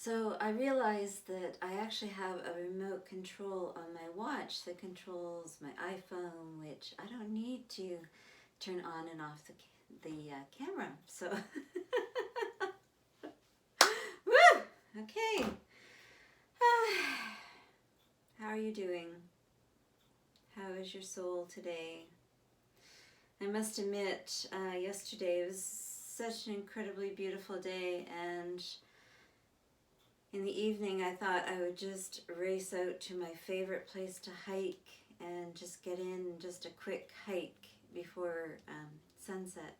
So I realized that I actually have a remote control on my watch that controls my iPhone, which I don't need to turn on and off the camera. So, woo! Okay. How are you doing? How is your soul today? I must admit, yesterday was such an incredibly beautiful day, and in the evening I thought I would just race out to my favorite place to hike and just get in just a quick hike before sunset.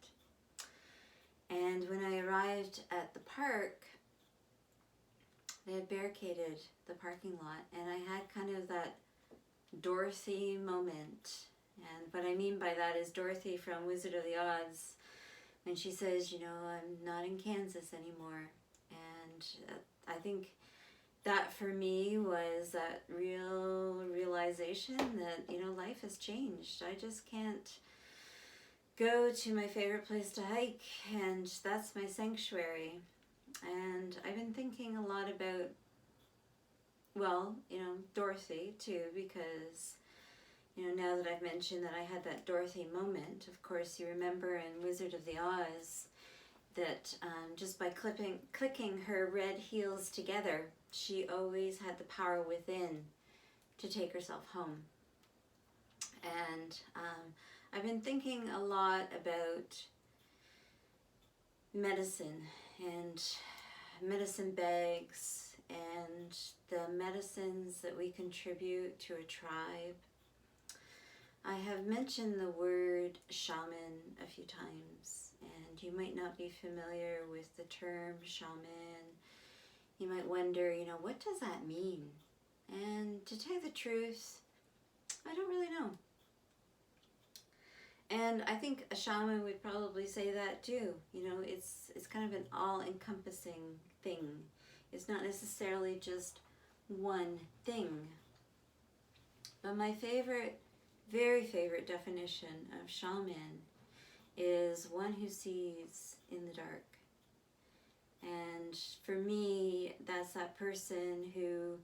And when I arrived at the park, they had barricaded the parking lot, and I had kind of that Dorothy moment. And what I mean by that is Dorothy from Wizard of the Oz, when she says, I'm not in Kansas anymore. And I think that for me was that real realization that, life has changed. I just can't go to my favorite place to hike, and that's my sanctuary. And I've been thinking a lot about, Dorothy too, because now that I've mentioned that I had that Dorothy moment, of course you remember in Wizard of the Oz that just by clicking her red heels together, she always had the power within to take herself home. And I've been thinking a lot about medicine and medicine bags and the medicines that we contribute to a tribe. I have mentioned the word shaman a few times, and you might not be familiar with the term shaman. You might wonder, what does that mean? And to tell you the truth, I don't really know. And I think a shaman would probably say that too. It's kind of an all-encompassing thing. It's not necessarily just one thing. But my very favorite definition of shaman is one who sees in the dark. And for me, that's that person who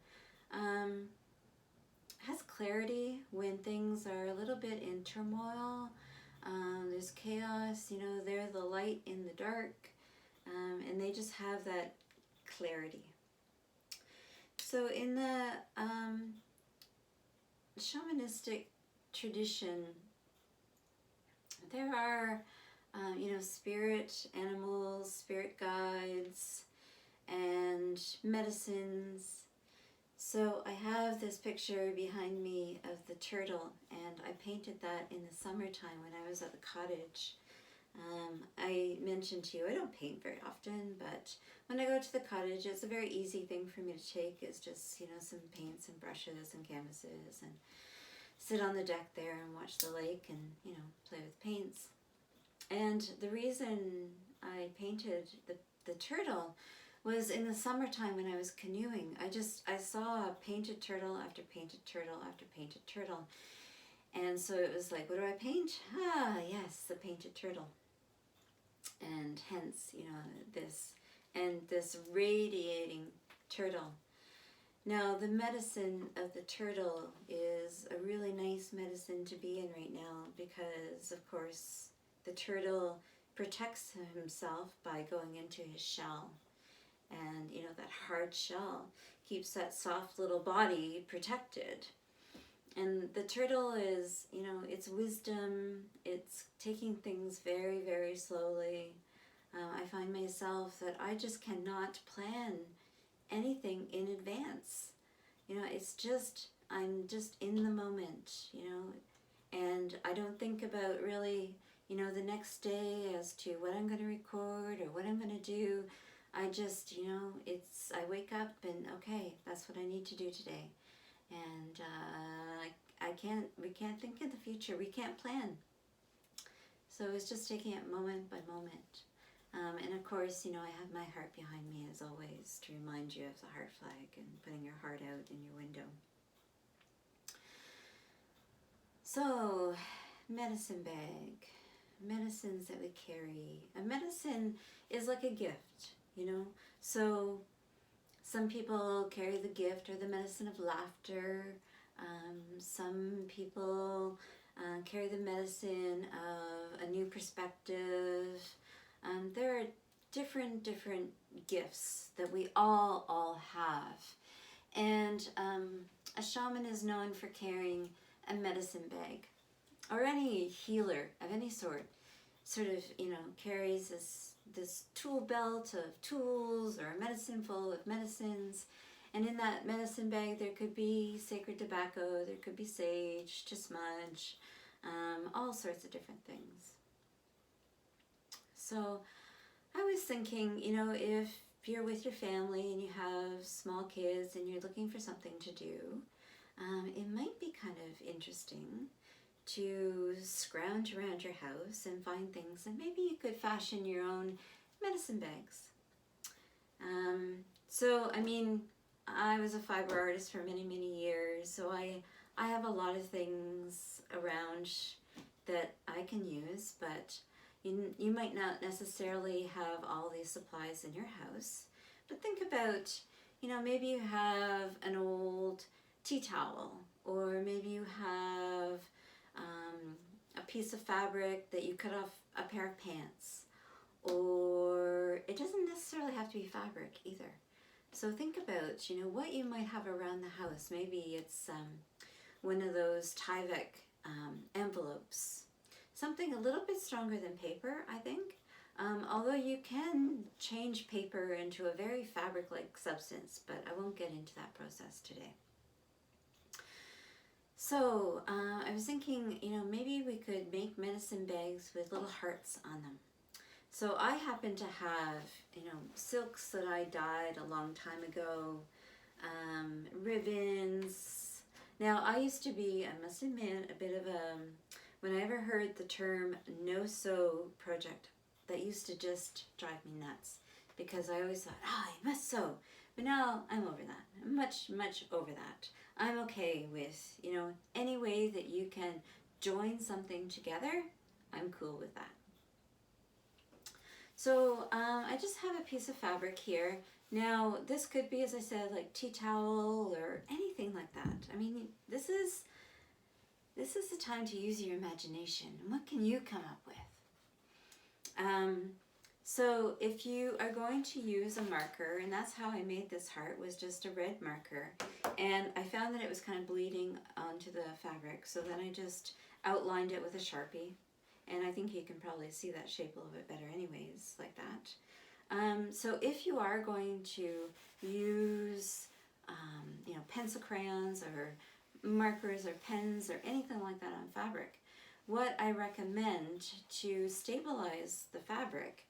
has clarity when things are a little bit in turmoil. There's chaos, they're the light in the dark, and they just have that clarity. So in the shamanistic tradition, there are, spirit animals, spirit guides, and medicines. So I have this picture behind me of the turtle, and I painted that in the summertime when I was at the cottage. I mentioned to you I don't paint very often, but when I go to the cottage, it's a very easy thing for me to take. It's just, some paints and brushes and canvases, and sit on the deck there and watch the lake and, play with paints. And the reason I painted the turtle was in the summertime when I was canoeing. I saw painted turtle after painted turtle after painted turtle. And so it was like, what do I paint? Ah, yes, the painted turtle. And hence, this radiating turtle. Now, the medicine of the turtle is a really nice medicine to be in right now because, of course, the turtle protects himself by going into his shell. And, that hard shell keeps that soft little body protected. And the turtle is, it's wisdom, it's taking things very, very slowly. I find myself that I just cannot plan anything in advance. It's just, I'm just in the moment, and I don't think about really, the next day as to what I'm going to record or what I'm going to do. I just, I wake up and okay, that's what I need to do today. And we can't think of the future. We can't plan. So it's just taking it moment by moment. And of course, I have my heart behind me as always to remind you of the heart flag and putting your heart out in your window. So, medicine bag, medicines that we carry. A medicine is like a gift, So Some people carry the gift or the medicine of laughter. Some people carry the medicine of a new perspective. There are different gifts that we all have. And a shaman is known for carrying a medicine bag, or any healer of any sort of, carries this tool belt of tools or a medicine full of medicines. And in that medicine bag there could be sacred tobacco, there could be sage to smudge, all sorts of different things. So I was thinking, if you're with your family and you have small kids and you're looking for something to do, it might be kind of interesting to scrounge around your house and find things, and maybe you could fashion your own medicine bags. So I was a fiber artist for many years, so I have a lot of things around that I can use, but you might not necessarily have all these supplies in your house. But think about, maybe you have an old tea towel, or maybe you have a piece of fabric that you cut off a pair of pants, or it doesn't necessarily have to be fabric either. So think about, what you might have around the house. Maybe it's one of those Tyvek envelopes, something a little bit stronger than paper, I think. Although you can change paper into a very fabric-like substance, but I won't get into that process today. So I was thinking, maybe we could make medicine bags with little hearts on them. So I happen to have, silks that I dyed a long time ago, ribbons. Now I used to be, I must admit, a bit of when I ever heard the term no-sew project, that used to just drive me nuts, because I always thought, I must sew. But now I'm over that. I'm much over that. I'm okay with, any way that you can join something together, I'm cool with that. So I just have a piece of fabric here. Now this could be, as I said, like tea towel or anything like that. This is the time to use your imagination. What can you come up with? So if you are going to use a marker, and that's how I made this heart, was just a red marker, and I found that it was kind of bleeding onto the fabric, so then I just outlined it with a Sharpie, and I think you can probably see that shape a little bit better anyways, like that. So if you are going to use pencil crayons or markers or pens or anything like that on fabric, what I recommend to stabilize the fabric,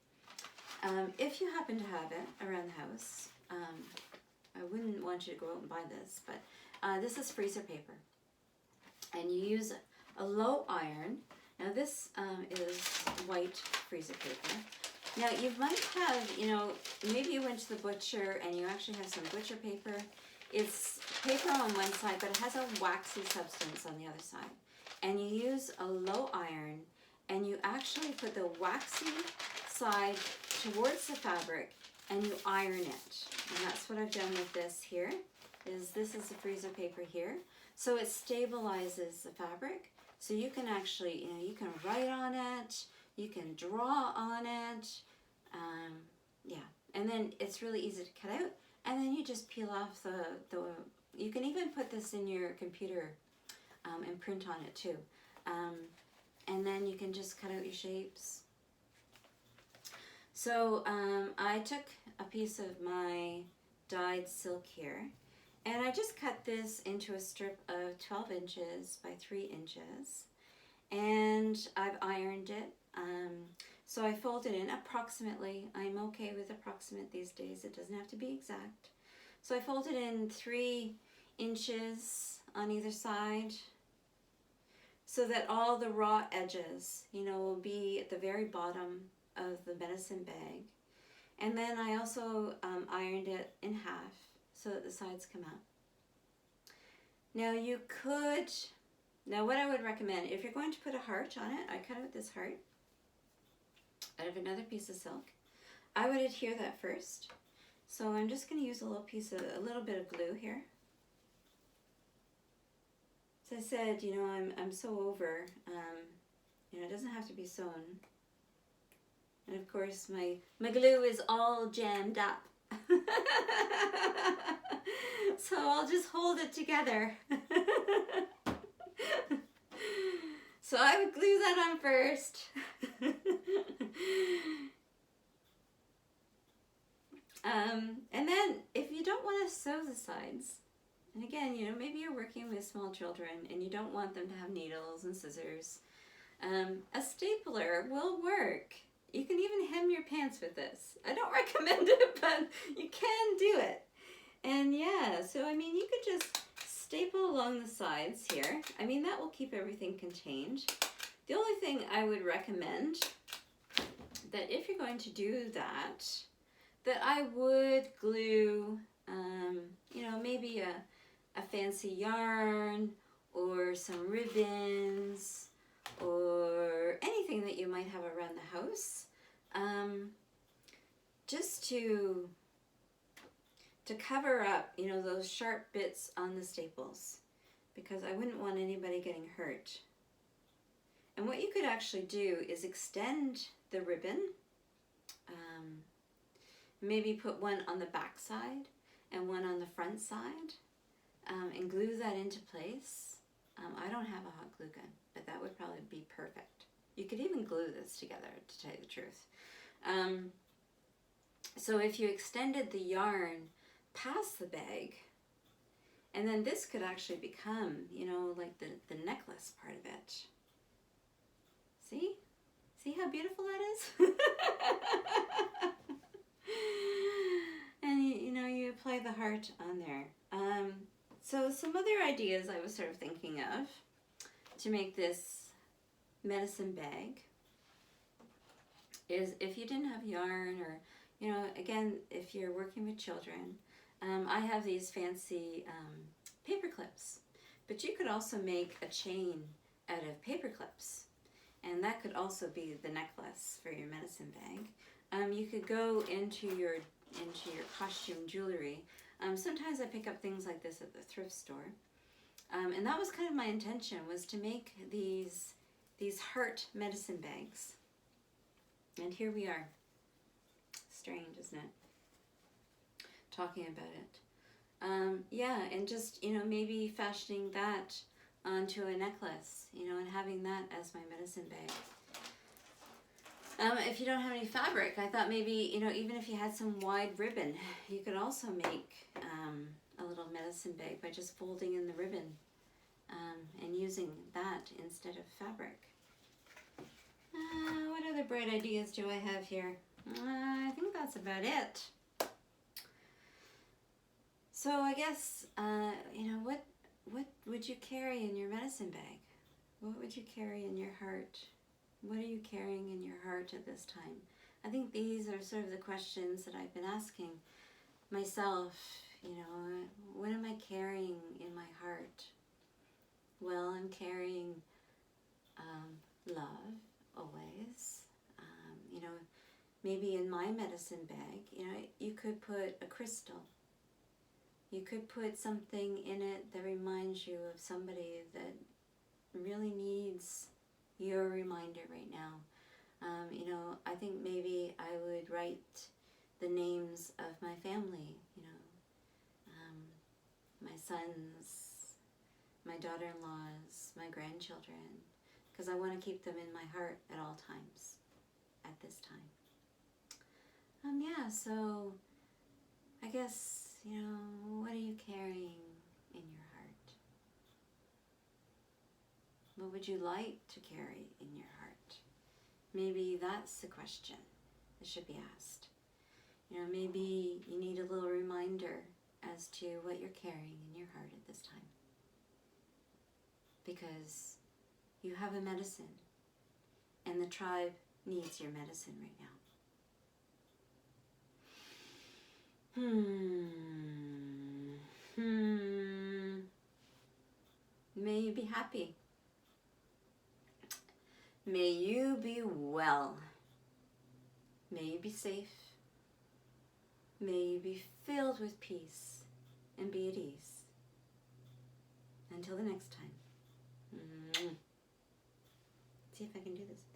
if you happen to have it around the house, I wouldn't want you to go out and buy this, but this is freezer paper, and you use a low iron. Now this is white freezer paper. Now you might have, maybe you went to the butcher and you actually have some butcher paper. It's paper on one side, but it has a waxy substance on the other side. And you use a low iron, and you actually put the waxy side towards the fabric and you iron it. And that's what I've done with this here. This is the freezer paper here. So it stabilizes the fabric. So you can actually, you can write on it, you can draw on it, yeah. And then it's really easy to cut out. And then you just peel off you can even put this in your computer and print on it too. And then you can just cut out your shapes. So I took a piece of my dyed silk here, and I just cut this into a strip of 12 inches by 3 inches, and I've ironed it. So I folded in approximately. I'm okay with approximate these days. It doesn't have to be exact. So I folded in 3 inches on either side, so that all the raw edges, will be at the very bottom of the medicine bag. And then I also ironed it in half so that the sides come out. Now what I would recommend, if you're going to put a heart on it, I cut out this heart out of another piece of silk. I would adhere that first. So I'm just going to use a little bit of glue here. As I said, you know, I'm so over, you know, it doesn't have to be sewn. And of course my glue is all jammed up. So I'll just hold it together. So I would glue that on first. And then if you don't want to sew the sides, and again, you know, maybe you're working with small children and you don't want them to have needles and scissors, a stapler will work. You can even hem your pants with this. I don't recommend it, but you can do it. And yeah, so I mean, you could just staple along the sides here. I mean, that will keep everything contained. The only thing I would recommend, that if you're going to do that, that I would glue, you know, maybe a fancy yarn or some ribbons or anything that you might have around the house, just to cover up, you know, those sharp bits on the staples, because I wouldn't want anybody getting hurt. And what you could actually do is extend the ribbon, maybe put one on the back side and one on the front side, and glue that into place. I don't have a hot glue gun, but that would probably be perfect. You could even glue this together, to tell you the truth. So if you extended the yarn past the bag, and then this could actually become, you know, like the necklace part of it. See? See how beautiful that is? And you know, you apply the heart on there. So some other ideas I was sort of thinking of to make this medicine bag is, if you didn't have yarn, or, you know, again, if you're working with children, I have these fancy paper clips, but you could also make a chain out of paper clips, and that could also be the necklace for your medicine bag. You could go into your costume jewelry. Sometimes I pick up things like this at the thrift store, and that was kind of my intention, was to make these heart medicine bags. And here we are. Strange, isn't it? Talking about it. Yeah, and just, you know, maybe fashioning that onto a necklace, you know, and having that as my medicine bag. If you don't have any fabric, I thought maybe, you know, even if you had some wide ribbon, you could also make a little medicine bag by just folding in the ribbon and using that instead of fabric. What other bright ideas do I have here? I think that's about it. So I guess, you know, what would you carry in your medicine bag? What would you carry in your heart? What are you carrying in your heart at this time? I think these are sort of the questions that I've been asking myself, you know, what am I carrying in my heart? Well, I'm carrying love, always. You know, maybe in my medicine bag, you know, you could put a crystal. You could put something in it that reminds you of somebody that really needs your reminder right now. You know, I think maybe I would write the names of my family, you know, my sons, my daughter-in-laws, my grandchildren, because I want to keep them in my heart at all times at this time. Yeah, so I guess, you know, what are you carrying in your heart? What would you like to carry in your heart? Maybe that's the question that should be asked. You know, maybe you need a little reminder as to what you're carrying in your heart at this time. Because you have a medicine, and the tribe needs your medicine right now. May you be happy. May you be well. May you be safe. May you be filled with peace and be at ease. Until the next time. See if I can do this.